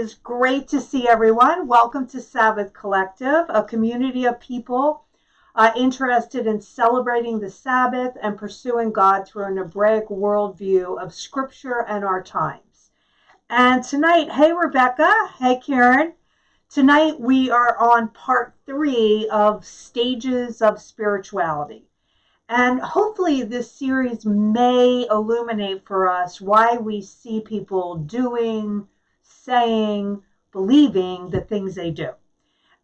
is great to see everyone. Welcome to Sabbath Collective, a community of people interested in celebrating the Sabbath and pursuing God through an Hebraic worldview of Scripture and our times. And tonight, hey Rebecca, hey Karen. Tonight we are on part 3 of Stages of Spirituality. And hopefully this series may illuminate for us why we see people doing, saying, believing the things they do,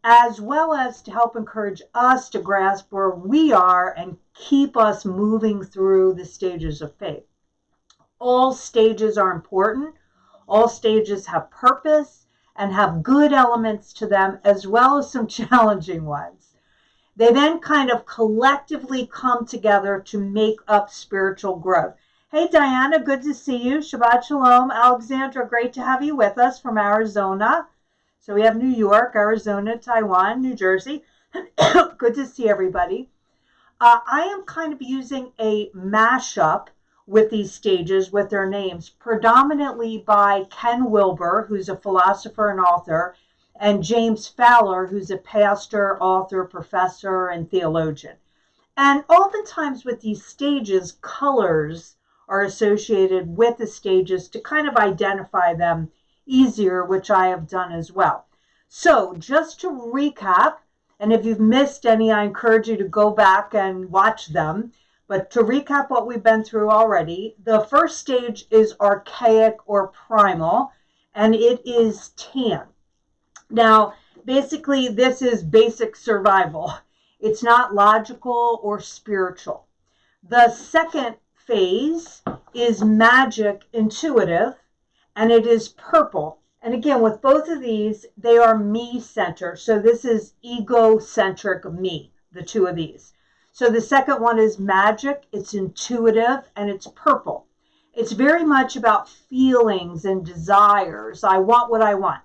as well as to help encourage us to grasp where we are and keep us moving through the stages of faith. All stages are important. All stages have purpose and have good elements to them, as well as some challenging ones. They then kind of collectively come together to make up spiritual growth. Hey, Diana, good to see you. Shabbat Shalom. Alexandra, great to have you with us from Arizona. So we have New York, Arizona, Taiwan, New Jersey. Good to see everybody. I am kind of using a mashup with these stages with their names, predominantly by Ken Wilber, who's a philosopher and author, and James Fowler, who's a pastor, author, professor, and theologian. And oftentimes with these stages, colors are associated with the stages to kind of identify them easier, which I have done as well. So just to recap, and if you've missed any, I encourage you to go back and watch them. But to recap what we've been through already, the first stage is archaic or primal, and it is tan. Now, basically, this is basic survival. It's not logical or spiritual. The second phase is magic, intuitive, and it is purple. And again, with both of these, they are me-centered. So this is egocentric me, the two of these. So the second one is magic, it's intuitive, and it's purple. It's very much about feelings and desires. I want what I want.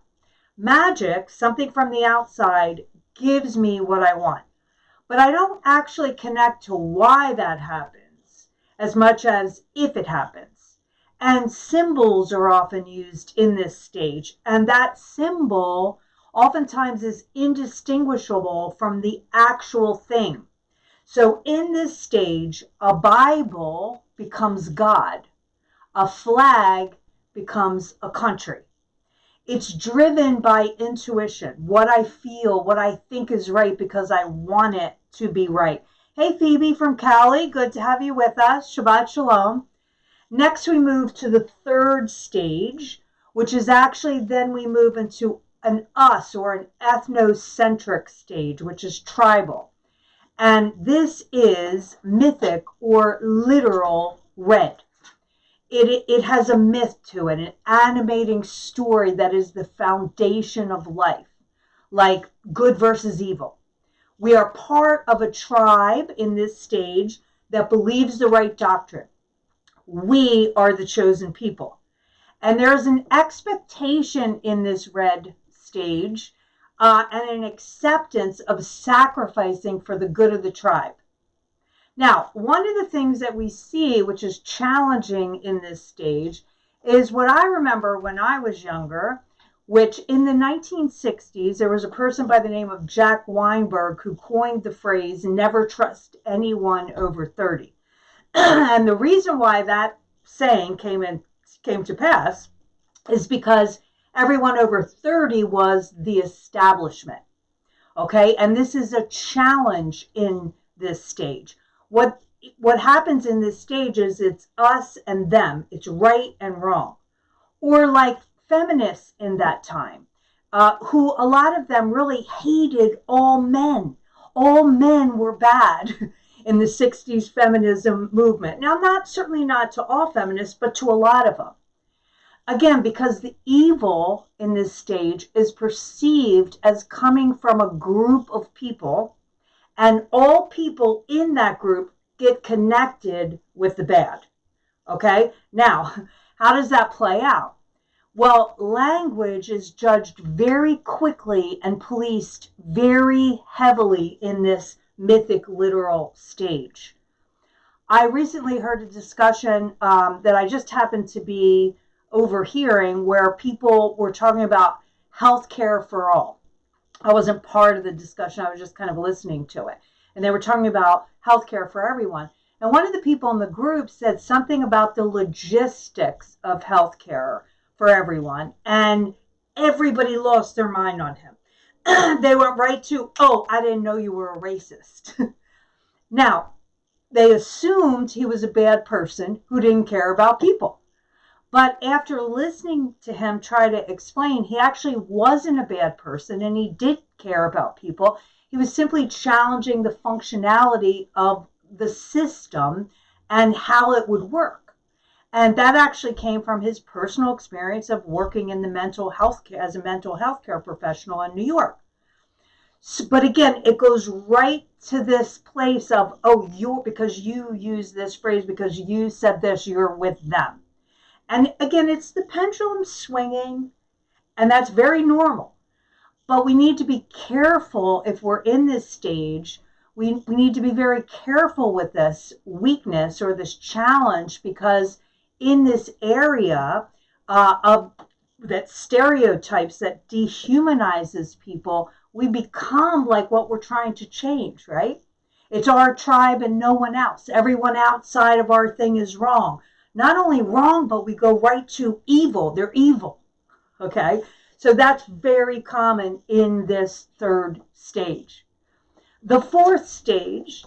Magic, something from the outside, gives me what I want. But I don't actually connect to why that happens as much as if it happens. And symbols are often used in this stage. And that symbol oftentimes is indistinguishable from the actual thing. So in this stage, a Bible becomes God. A flag becomes a country. It's driven by intuition, what I feel, what I think is right because I want it to be right. Hey, Phoebe from Cali, good to have you with us. Shabbat Shalom. Next, we move to the third stage, which is actually then we move into an us or an ethnocentric stage, which is tribal. And this is mythic or literal red. It has a myth to it, an animating story that is the foundation of life, like good versus evil. We are part of a tribe in this stage that believes the right doctrine. We are the chosen people. And there's an expectation in this red stage and an acceptance of sacrificing for the good of the tribe. Now, one of the things that we see, which is challenging in this stage, is what I remember when I was younger, which in the 1960s, there was a person by the name of Jack Weinberg who coined the phrase, never trust anyone over 30. And the reason why that saying came to pass is because everyone over 30 was the establishment. Okay, and this is a challenge in this stage. What happens in this stage is it's us and them. It's right and wrong. Or like feminists in that time, who a lot of them really hated all men. All men were bad in the 60s feminism movement. Now, certainly not to all feminists, but to a lot of them. Again, because the evil in this stage is perceived as coming from a group of people, and all people in that group get connected with the bad. Okay? Now, how does that play out? Well, language is judged very quickly and policed very heavily in this mythic literal stage. I recently heard a discussion that I just happened to be overhearing where people were talking about health care for all. I wasn't part of the discussion. I was just kind of listening to it. And they were talking about health care for everyone. And one of the people in the group said something about the logistics of health care for everyone. And everybody lost their mind on him. They went right to, oh, I didn't know you were a racist. Now, they assumed he was a bad person who didn't care about people. But after listening to him try to explain, he actually wasn't a bad person and he did care about people. He was simply challenging the functionality of the system and how it would work. And that actually came from his personal experience of working in the mental health care as a mental health care professional in New York. So, but again, it goes right to this place of, oh, you're, because you use this phrase, because you said this, you're with them. And again, it's the pendulum swinging, and that's very normal. But we need to be careful if we're in this stage. We need to be very careful with this weakness or this challenge, because in this area of that stereotypes that dehumanizes people, we become like what we're trying to change, right? It's our tribe and no one else. Everyone outside of our thing is wrong. Not only wrong, but we go right to evil. They're evil, okay? So that's very common in this third stage. The fourth stage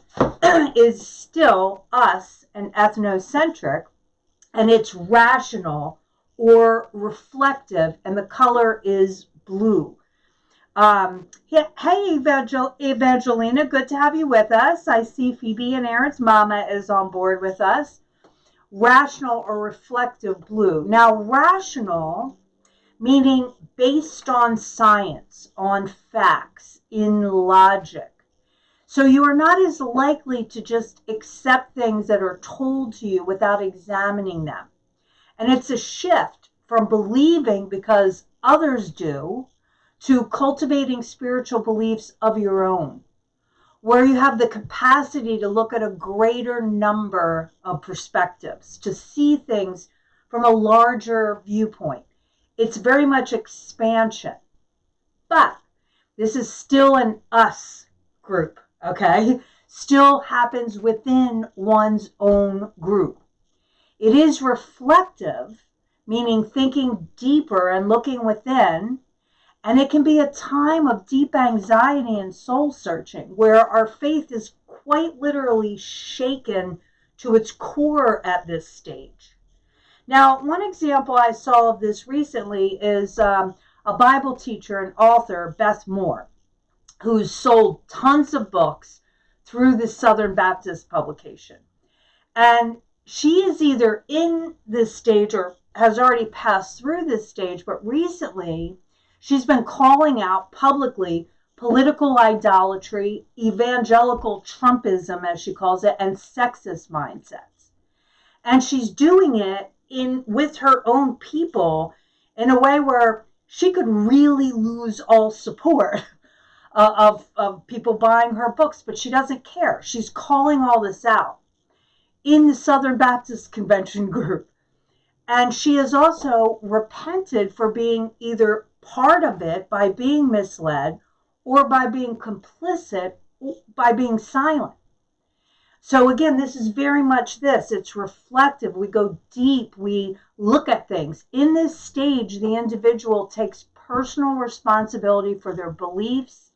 is still us and ethnocentric, and it's rational or reflective, and the color is blue. Hey, Evangelina, good to have you with us. I see Phoebe and Aaron's mama is on board with us. Rational or reflective blue. Now, rational, meaning based on science, on facts, in logic. So you are not as likely to just accept things that are told to you without examining them. And it's a shift from believing because others do to cultivating spiritual beliefs of your own, where you have the capacity to look at a greater number of perspectives, to see things from a larger viewpoint. It's very much expansion. But this is still an us group, okay? Still happens within one's own group. It is reflective, meaning thinking deeper and looking within. And it can be a time of deep anxiety and soul searching, where our faith is quite literally shaken to its core at this stage. Now, one example I saw of this recently is a Bible teacher and author, Beth Moore, who's sold tons of books through the Southern Baptist publication. And she is either in this stage or has already passed through this stage, but recently she's been calling out publicly political idolatry, evangelical Trumpism, as she calls it, and sexist mindsets. And she's doing it with her own people in a way where she could really lose all support of people buying her books, but she doesn't care. She's calling all this out in the Southern Baptist Convention group. And she has also repented for being either part of it by being misled or by being complicit by being silent. So again, this is very much this. It's reflective. We go deep. We look at things. In this stage, the individual takes personal responsibility for their beliefs,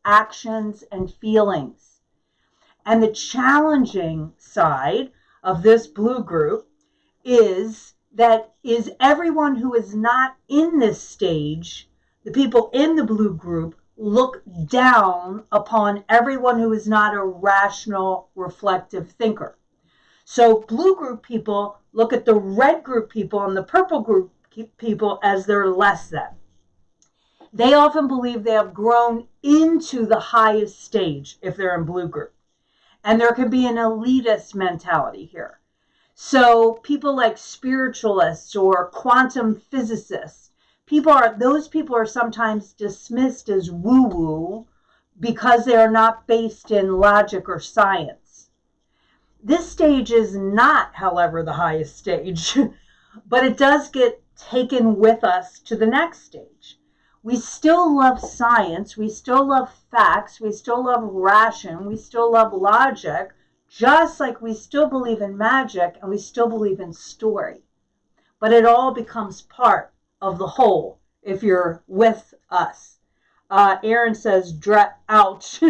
actions, and feelings. And the challenging side of this blue group is that is everyone who is not in this stage, the people in the blue group look down upon everyone who is not a rational, reflective thinker. So blue group people look at the red group people and the purple group people as they're less than. They often believe they have grown into the highest stage if they're in blue group. And there can be an elitist mentality here. So people like spiritualists or quantum physicists, those people are sometimes dismissed as woo-woo because they are not based in logic or science. This stage is not, however, the highest stage, but it does get taken with us to the next stage, We still love science. We still love facts. We still love ration. We still love logic, just like we still believe in magic and we still believe in story. But it all becomes part of the whole if you're with us. Aaron says, ouch.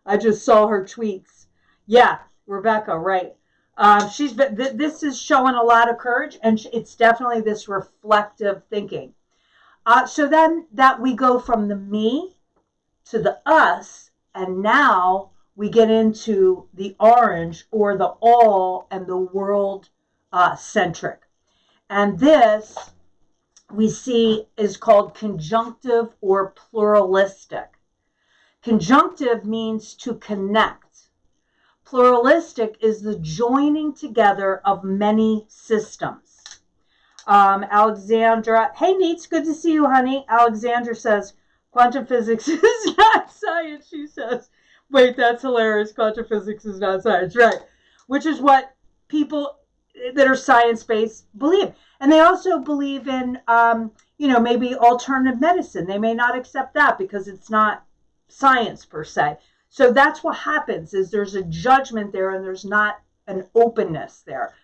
I just saw her tweets. Yeah, Rebecca, right. This is showing a lot of courage, and it's definitely this reflective thinking. So then that we go from the me to the us, and now we get into the orange, or the all and the world centric. And this we see is called conjunctive or pluralistic. Conjunctive means to connect. Pluralistic is the joining together of many systems. Alexandra, hey Neats, good to see you, honey. Alexandra says, quantum physics is not science, she says. Wait, that's hilarious. Quantum physics is not science, right? Which is what people that are science-based believe. And they also believe in, maybe alternative medicine. They may not accept that because it's not science per se. So that's what happens, is there's a judgment there and there's not an openness there.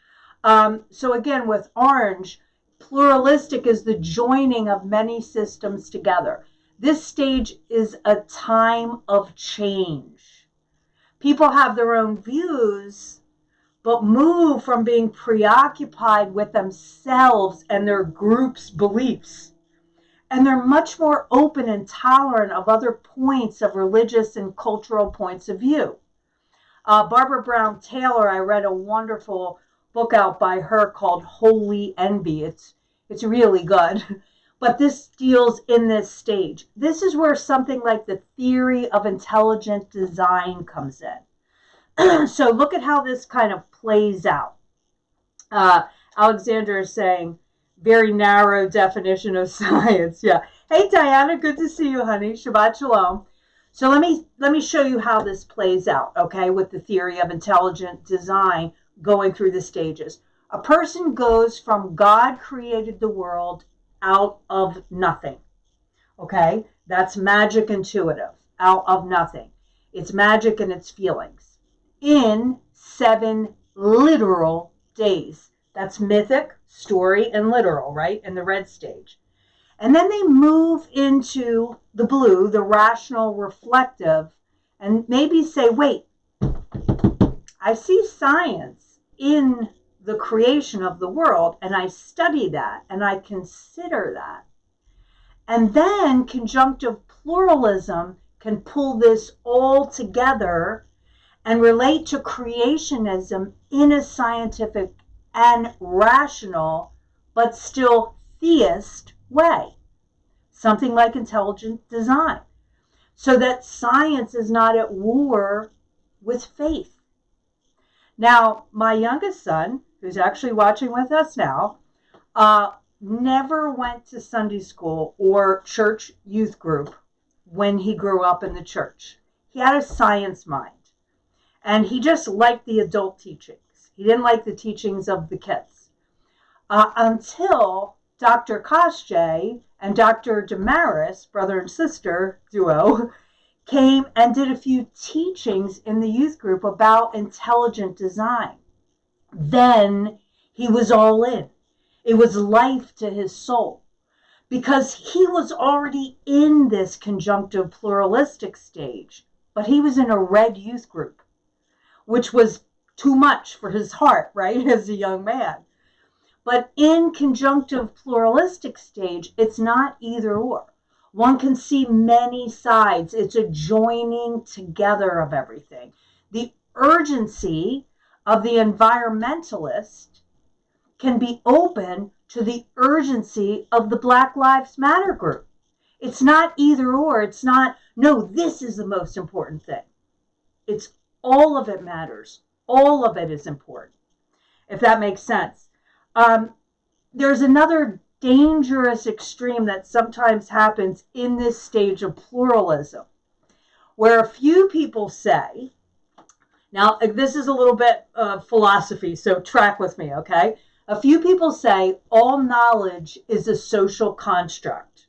So again, with orange, pluralistic is the joining of many systems together. This stage is a time of change. People have their own views, but move from being preoccupied with themselves and their group's beliefs. And they're much more open and tolerant of other points of religious and cultural points of view. Barbara Brown Taylor, I read a wonderful book out by her called Holy Envy. It's really good. But this deals in this stage. This is where something like the theory of intelligent design comes in. So look at how this kind of plays out. Alexander is saying, very narrow definition of science. Yeah. Hey, Diana, good to see you, honey. Shabbat shalom. So let me show you how this plays out, okay, with the theory of intelligent design going through the stages. A person goes from God created the world out of nothing, okay? That's magic intuitive, out of nothing. It's magic and it's feelings. In 7 literal days. That's mythic, story, and literal, right? In the red stage. And then they move into the blue, the rational, reflective, and maybe say, wait, I see science in the creation of the world, and I study that, and I consider that. And then conjunctive pluralism can pull this all together and relate to creationism in a scientific and rational, but still theist way. Something like intelligent design. So that science is not at war with faith. Now, my youngest son, who's actually watching with us now, never went to Sunday school or church youth group when he grew up in the church. He had a science mind. And he just liked the adult teachings. He didn't like the teachings of the kids. Until Dr. Koschei and Dr. Damaris, brother and sister duo, came and did a few teachings in the youth group about intelligent design. Then he was all in. It was life to his soul. Because he was already in this conjunctive pluralistic stage, but he was in a red youth group, which was too much for his heart, right, as a young man. But in conjunctive pluralistic stage, it's not either or. One can see many sides. It's a joining together of everything. The urgency of the environmentalist can be open to the urgency of the Black Lives Matter group. It's not either or. It's not, no, this is the most important thing. It's all of it matters. All of it is important, if that makes sense. There's another dangerous extreme that sometimes happens in this stage of pluralism, where a few people say, now this is a little bit of philosophy, so track with me, okay? A few people say all knowledge is a social construct.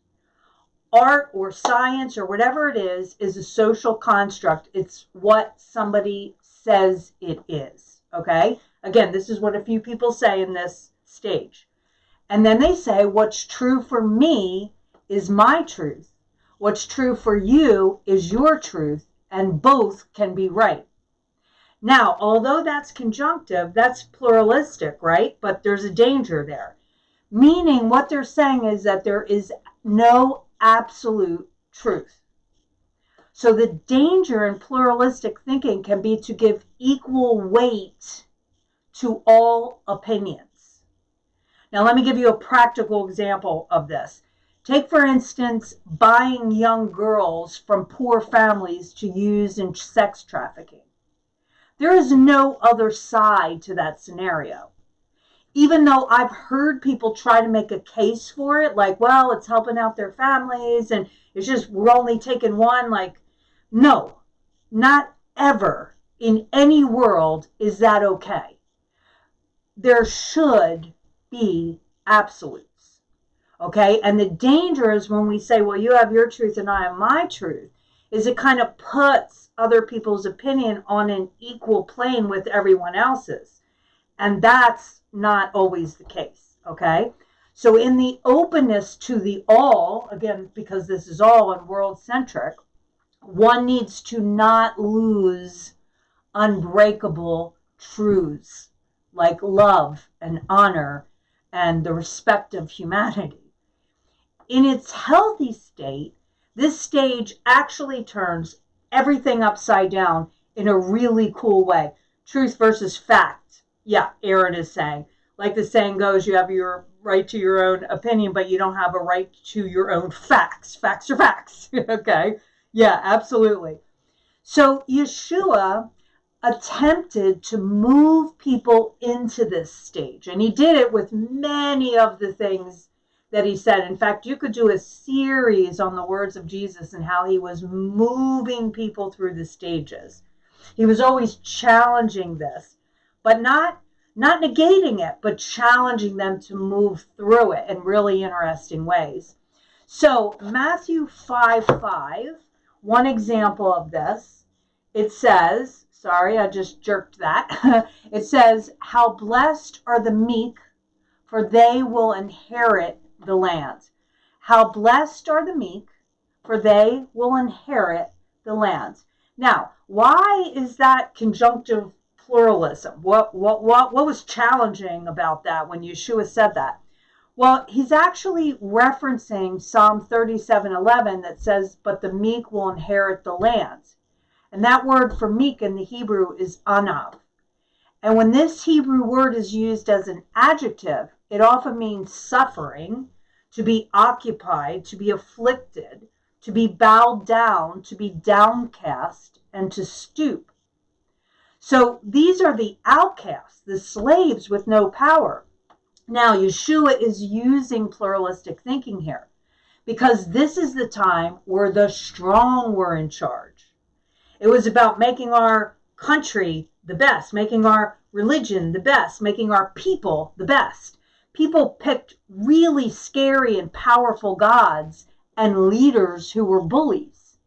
art or science or whatever it is a social construct. It's what somebody says it is. Okay? Again, this is what a few people say in this stage. And then they say, what's true for me is my truth. What's true for you is your truth, and both can be right. Now, although that's conjunctive, that's pluralistic, right? But there's a danger there. Meaning what they're saying is that there is no absolute truth. So the danger in pluralistic thinking can be to give equal weight to all opinions. Now, let me give you a practical example of this. Take, for instance, buying young girls from poor families to use in sex trafficking. There is no other side to that scenario. Even though I've heard people try to make a case for it, like, well, it's helping out their families and it's just, we're only taking one. Like, no, not ever in any world is that okay. There should be absolutes, okay? And the danger is when we say, well, you have your truth and I have my truth, is it kind of puts other people's opinion on an equal plane with everyone else's. And that's not always the case, okay? So in the openness to the all, again, because this is all and world-centric, one needs to not lose unbreakable truths like love and honor and the respect of humanity. In its healthy state, this stage actually turns everything upside down in a really cool way. Truth versus fact. Yeah, Aaron is saying. Like the saying goes, you have your right to your own opinion, but you don't have a right to your own facts. Facts are facts. Okay? Yeah, absolutely. So Yeshua attempted to move people into this stage, and he did it with many of the things that he said. In fact, you could do a series on the words of Jesus and how he was moving people through the stages. He was always challenging this, but not negating it, but challenging them to move through it in really interesting ways. So Matthew 5:5, one example of this, it says, sorry, I just jerked that. It says, how blessed are the meek, for they will inherit the land. How blessed are the meek, for they will inherit the land. Now, why is that conjunctive pluralism? What was challenging about that when Yeshua said that? Well, he's actually referencing Psalm 37:11 that says, but the meek will inherit the land. And that word for meek in the Hebrew is anav. And when this Hebrew word is used as an adjective, it often means suffering, to be occupied, to be afflicted, to be bowed down, to be downcast, and to stoop. So these are the outcasts, the slaves with no power. Now, Yeshua is using pluralistic thinking here because this is the time where the strong were in charge. It was about making our country the best, making our religion the best, making our people the best. People picked really scary and powerful gods and leaders who were bullies,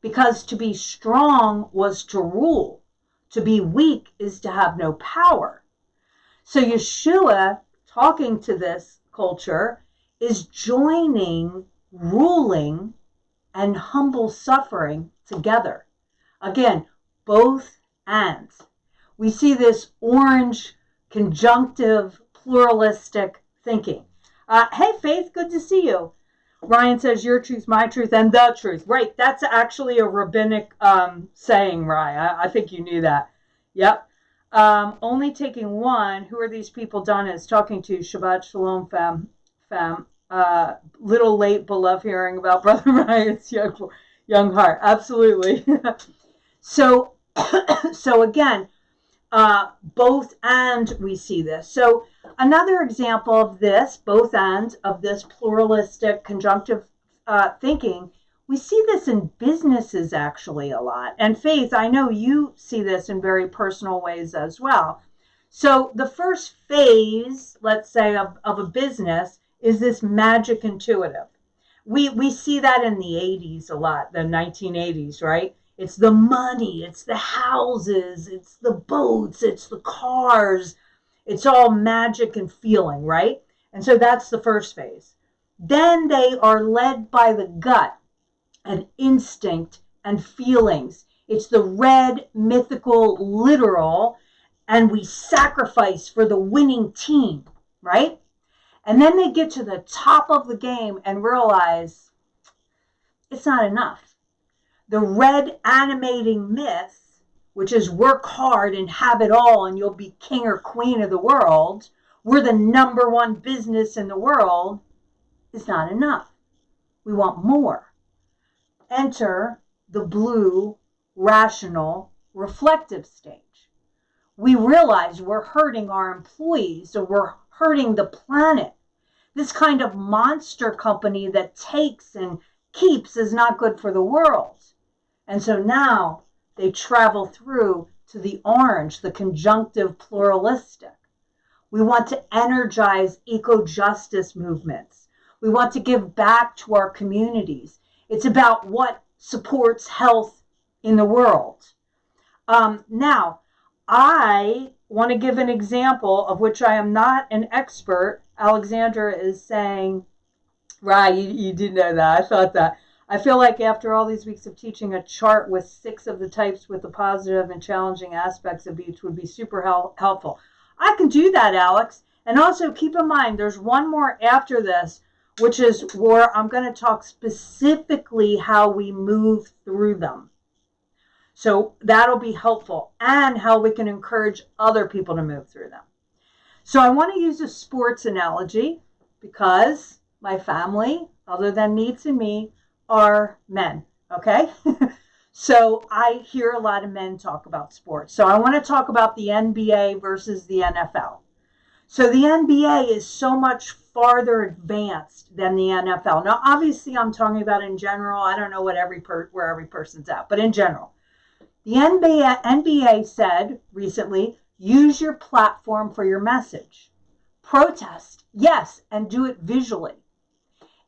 because to be strong was to rule. To be weak is to have no power. So Yeshua, talking to this culture, is joining ruling and humble suffering together. Again, both and. We see this orange conjunctive pluralistic thinking. Hey, Faith, good to see you. Ryan says, your truth, my truth, and the truth. Right, that's actually a rabbinic saying, Ryan. I think you knew that. Yep. Only taking one. Who are these people Donna is talking to? Shabbat Shalom, fam. Little late, but love hearing about Brother Ryan's young heart. Absolutely. So again, both and we see this. So another example of this, both and of this pluralistic conjunctive thinking, we see this in businesses actually a lot. And Faith, I know you see this in very personal ways as well. So the first phase, let's say, of a business is this magic intuitive, We see that in the 80s a lot, the 1980s, right? It's the money, it's the houses, it's the boats, it's the cars. It's all magic and feeling, right? And so that's the first phase. Then they are led by the gut and instinct and feelings. It's the red, mythical, literal, and we sacrifice for the winning team, right? And then they get to the top of the game and realize it's not enough. The red animating myth, which is work hard and have it all and you'll be king or queen of the world, we're the number one business in the world, is not enough. We want more. Enter the blue, rational, reflective stage. We realize we're hurting our employees or we're hurting the planet. This kind of monster company that takes and keeps is not good for the world. And so now they travel through to the orange, the conjunctive pluralistic. We want to energize eco-justice movements. We want to give back to our communities. It's about what supports health in the world. Now, I want to give an example of which I am not an expert. Alexandra is saying, right, you did know that. I thought that. I feel like after all these weeks of teaching, a chart with 6 of the types with the positive and challenging aspects of each would be super helpful. I can do that, Alex. And also keep in mind, there's one more after this, which is where I'm going to talk specifically how we move through them. So that'll be helpful, and how we can encourage other people to move through them. So I want to use a sports analogy because my family, other than Neats and me, are men, okay? So I hear a lot of men talk about sports. So I want to talk about the NBA versus the NFL. So the NBA is so much farther advanced than the NFL. Now, obviously, I'm talking about in general. I don't know what where every person's at, but in general. The NBA said recently, use your platform for your message. Protest, yes, and do it visually.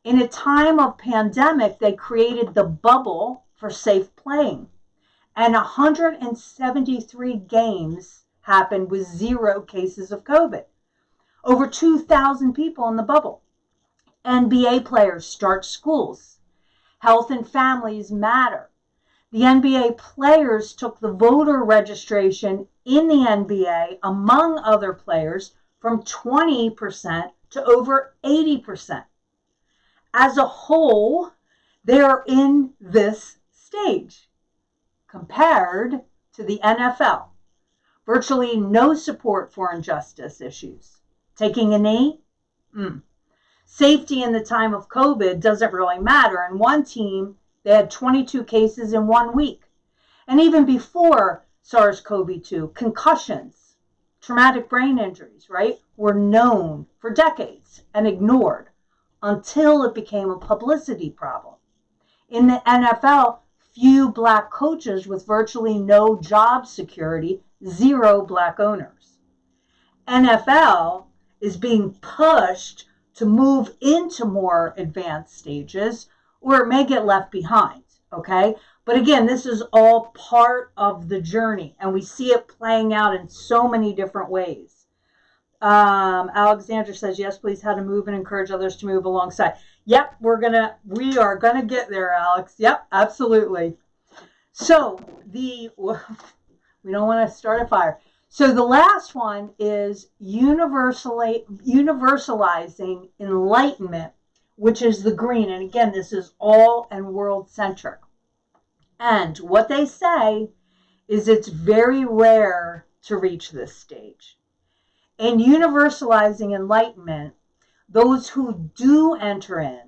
In a time of pandemic, they created the bubble for safe playing. And 173 games happened with 0 cases of COVID. Over 2,000 people in the bubble. NBA players start schools. Health and families matter. The NBA players took the voter registration in the NBA, among other players, from 20% to over 80%. As a whole, they are in this stage compared to the NFL. Virtually no support for injustice issues. Taking a knee? Safety in the time of COVID doesn't really matter. In one team, they had 22 cases in 1 week. And even before SARS-CoV-2, concussions, traumatic brain injuries, right, were known for decades and ignored until it became a publicity problem. In the NFL, few black coaches with virtually no job security, 0 black owners. NFL is being pushed to move into more advanced stages, or it may get left behind, okay? But again, this is all part of the journey, and we see it playing out in so many different ways. Alexandra says, yes, please, how to move and encourage others to move alongside. Yep, we are gonna get there, Alex. Yep, absolutely. So we don't want to start a fire. So the last one is universalizing enlightenment, which is the green. And again, this is all and world centric. And what they say is it's very rare to reach this stage. In universalizing enlightenment, those who do enter in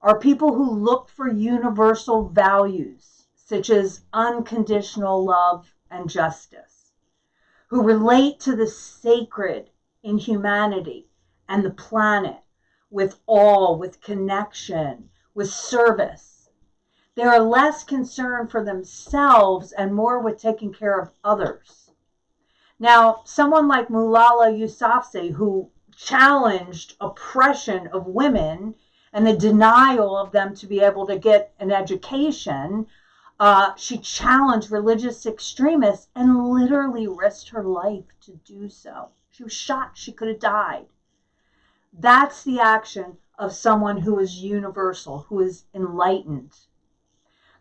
are people who look for universal values, such as unconditional love and justice, who relate to the sacred in humanity and the planet with awe, with connection, with service. They are less concerned for themselves and more with taking care of others. Now, someone like Malala Yousafzai, who challenged oppression of women and the denial of them to be able to get an education. She challenged religious extremists and literally risked her life to do so. She was shot. She could have died. That's the action of someone who is universal, who is enlightened.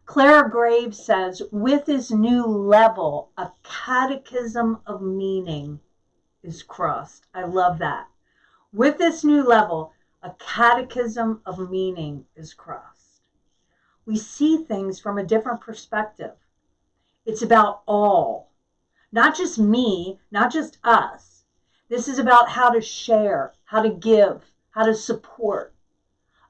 Clara Graves says, with this new level, a catechism of meaning is crossed. I love that. With this new level, a catechism of meaning is crossed. We see things from a different perspective. It's about all, not just me, not just us. This is about how to share, how to give, how to support,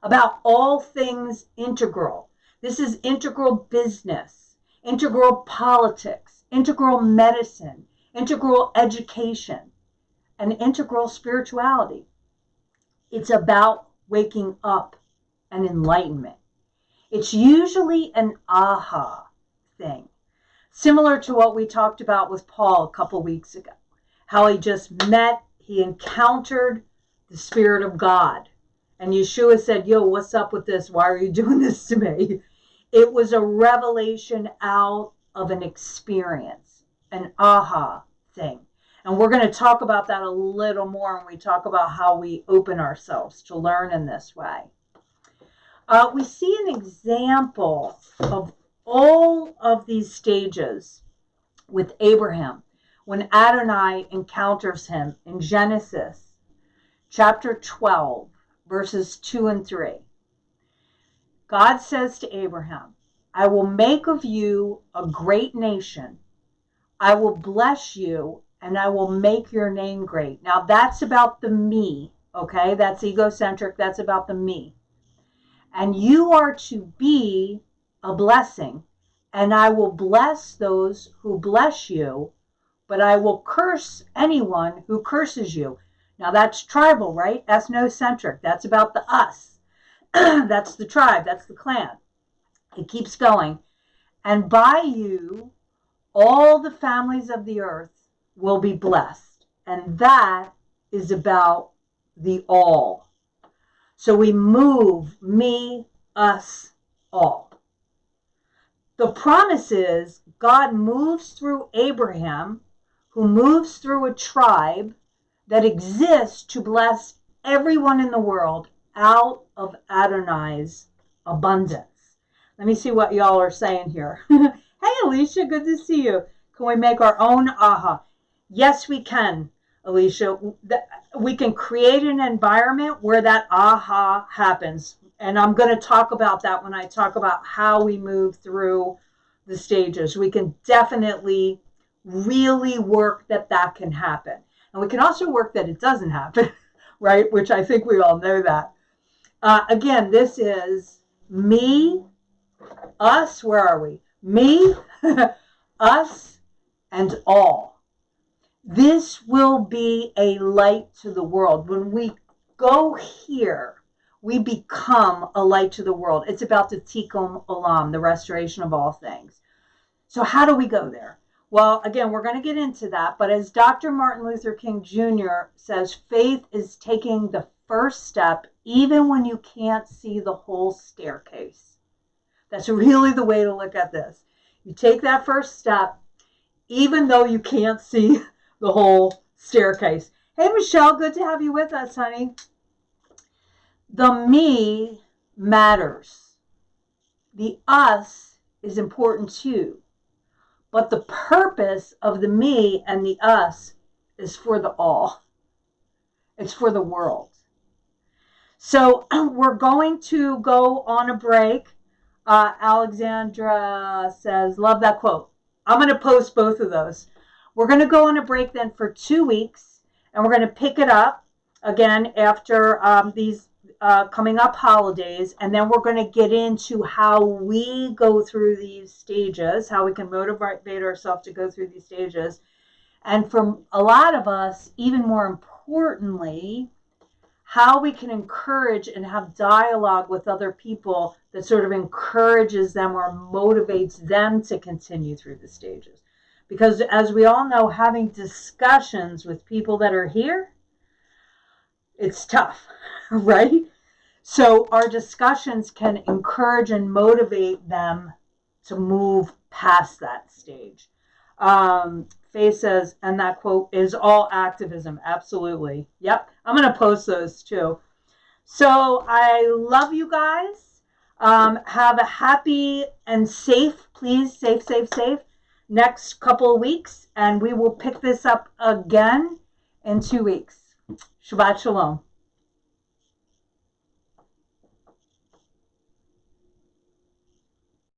about all things integral. This is integral business, integral politics, integral medicine, integral education, and integral spirituality. It's about waking up and enlightenment. It's usually an aha thing, similar to what we talked about with Paul a couple weeks ago, how he he encountered the Spirit of God. And Yeshua said, yo, what's up with this? Why are you doing this to me? It was a revelation out of an experience, an aha thing. And we're going to talk about that a little more when we talk about how we open ourselves to learn in this way. We see an example of all of these stages with Abraham when Adonai encounters him in Genesis chapter 12, verses 2 and 3. God says to Abraham, I will make of you a great nation. I will bless you, and I will make your name great. Now, that's about the me, okay? That's egocentric. That's about the me. And you are to be a blessing, and I will bless those who bless you, but I will curse anyone who curses you. Now, that's tribal, right? Ethnocentric. That's about the us. That's the tribe. That's the clan. It keeps going. And by you, all the families of the earth will be blessed. And that is about the all. So we move me, us, all. The promise is God moves through Abraham, who moves through a tribe that exists to bless everyone in the world out of Adonai's abundance. Let me see what y'all are saying here. Hey, Alicia, good to see you. Can we make our own aha? Yes, we can, Alicia. We can create an environment where that aha happens. And I'm going to talk about that when I talk about how we move through the stages. We can definitely really work that can happen. And we can also work that it doesn't happen, right? Which I think we all know that. Again, this is me, us, where are we? Me, us, and all. This will be a light to the world. When we go here, we become a light to the world. It's about the Tikkun Olam, the restoration of all things. So how do we go there? Well, again, we're going to get into that. But as Dr. Martin Luther King Jr. says, faith is taking the first step even when you can't see the whole staircase. That's really the way to look at this. You take that first step even though you can't see the whole staircase. Hey, Michelle, good to have you with us, honey. The me matters. The us is important too. But the purpose of the me and the us is for the all. It's for the world. So we're going to go on a break. Alexandra says, love that quote. I'm going to post both of those. We're going to go on a break then for 2 weeks, and we're going to pick it up again after these coming up holidays, and then we're going to get into how we go through these stages, how we can motivate ourselves to go through these stages, and for a lot of us, even more importantly, how we can encourage and have dialogue with other people that sort of encourages them or motivates them to continue through the stages. Because as we all know, having discussions with people that are here, it's tough, right? So our discussions can encourage and motivate them to move past that stage. Faye says, and that quote is all activism. Absolutely. Yep. I'm going to post those too. So I love you guys. Have a happy and safe, please, safe, next couple of weeks. And we will pick this up again in 2 weeks. Shabbat Shalom.